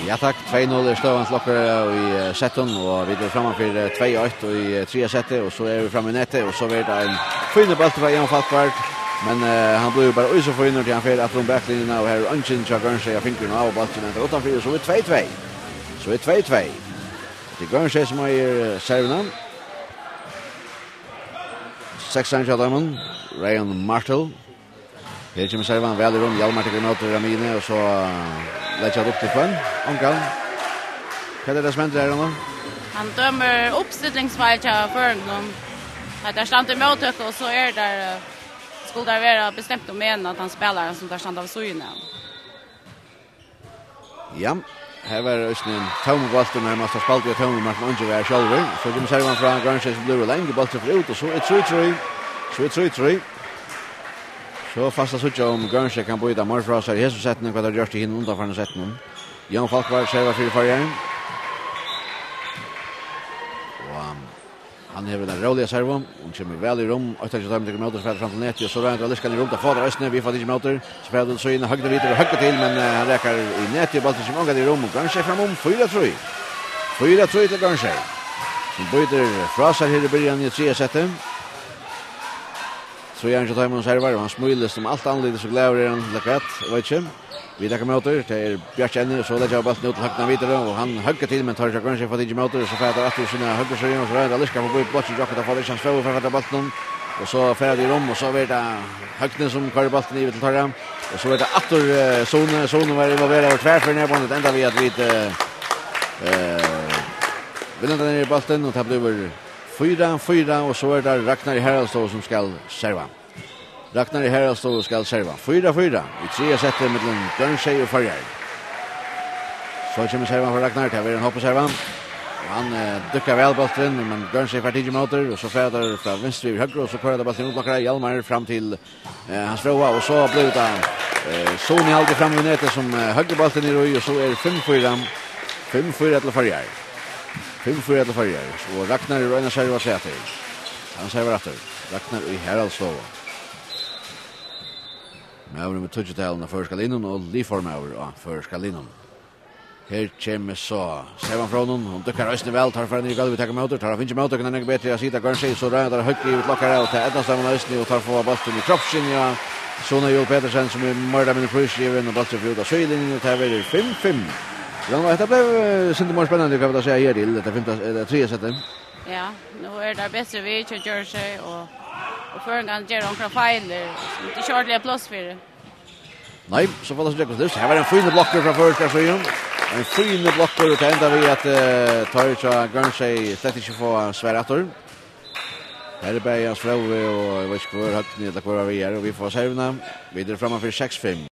Ja tack, 2-0 støvan klokker i setten, og vi er framme for 2-8 i 3 settet, og så vi framme i nettet, og så det en fin ball fra Jan Falkvart, men han blir bare øyne for inner til han fer at de backlinjerna, og her er Ankin Tjagørnsjø av fingrene av ballen etter utenfor, så 2-2. Så 2-2. Det er Gørnsjø som er servene. 6-1 av dem, Ryan Martel. Her kommer servene vel i rom, Hjalmar til Granate Ramine, og så lägger upp till fun. Onkel. Vad är det som händer här? Han dömer uppställningsfall till förgång. Att där stannar emot och så är där skulle det vara bestämt om en att han spelar som där stannar av sojna. Ja, här var ösnen Tom Boston när man ska spela till Tom Martin Unge själv. Så de säger man från Grange som blir länge boll till ut och så är 3-3. Så är 3-3. Så fasta så om Gørnsjø kan bøyda mer fra seg i hese settene hva det gjør til henne underfarne settene. Jan Falkvart server for fargjeren. Og han hever den rolige servo. Han kommer vel i rom. 8-5 meter spiller fram til nettet. Og så røyner Aliskan i rom til fader Østene. Vi får ikke meter. Spiller det så inn. Høgde videre og høgde til. Men han reker i nettet. Balten som omgatt i rom. Og Gørnsjø framom. 4-3. 4-3 til Gørnsjø. Som bøyder fra seg her i byrjan i 3 settet. Så jag inte tar med server och han smular som allt annorlunda så glädjer han lakat vet inte vi där kommer åter till Björkjenne så lägger jag bara snut högna vidare och han hugger till men tar jag kanske för att inte motor så färdar att sina hugger så igen och så där Aliska på bort och jacka för chans för att bollen och så färdar i rom och så blir det högna som kör bollen i till targam och så är det åter zon var involverad och tvär för ner på det ända vi att vi vinner den i bollen och tar blir 4-4 och så är det Ragnar Haraldstad som ska serva. Ragnar Haraldstad ska serva. 4-4 i 3 settet mellan Gørnsjø och Fargjerd. Så kommer servan för Ragnar till en hoppeservan. Han dykker väl bollen men Gørnsjø får tidlig motor och så färdar från vänster till höger och så kör det bollen utlockar Hjalmar fram till hans fråga och så blir det Sony alltid fram i nätet som höger bollen i röj och så är 5-4 till Fargjerd. 5-4 till Fargjerd. Och Ragnar i röjna servar sig till. Han servar efter. Ragnar i Haraldstad. Maur med touchdownen av förska linjen och Lifor Maur för förska linjen. Här kommer så servan från honom. Hon dyker östen väl. Tar för en ny galv. Vi tar motor. Tar finns motor. Kan den bättre att sitta Gørnsjø. Så röjna där högt i utlockar och till Edna Stavman östen och tar få bollen i kroppskin. Ja. Sona Joel Petersen som är mördad med en prisgiven och bollen för ut av söjlinjen. Och tar väl 5-5. Det blev synd mer spännande kan vi säga här till det 3 settet. Ja, nu är det bättre vi kör Jersey och för en gång gör några fel inte shortliga plus för det. Nej, så får det så det. Här var en fin blocker från första sidan. En fin blocker och ända vi att ta Gørnsjø slett inte få svärator. Här är Bergans Flöve och jag vet inte hur högt ni det kvar vi är och vi får servna vidare framan för 6-5.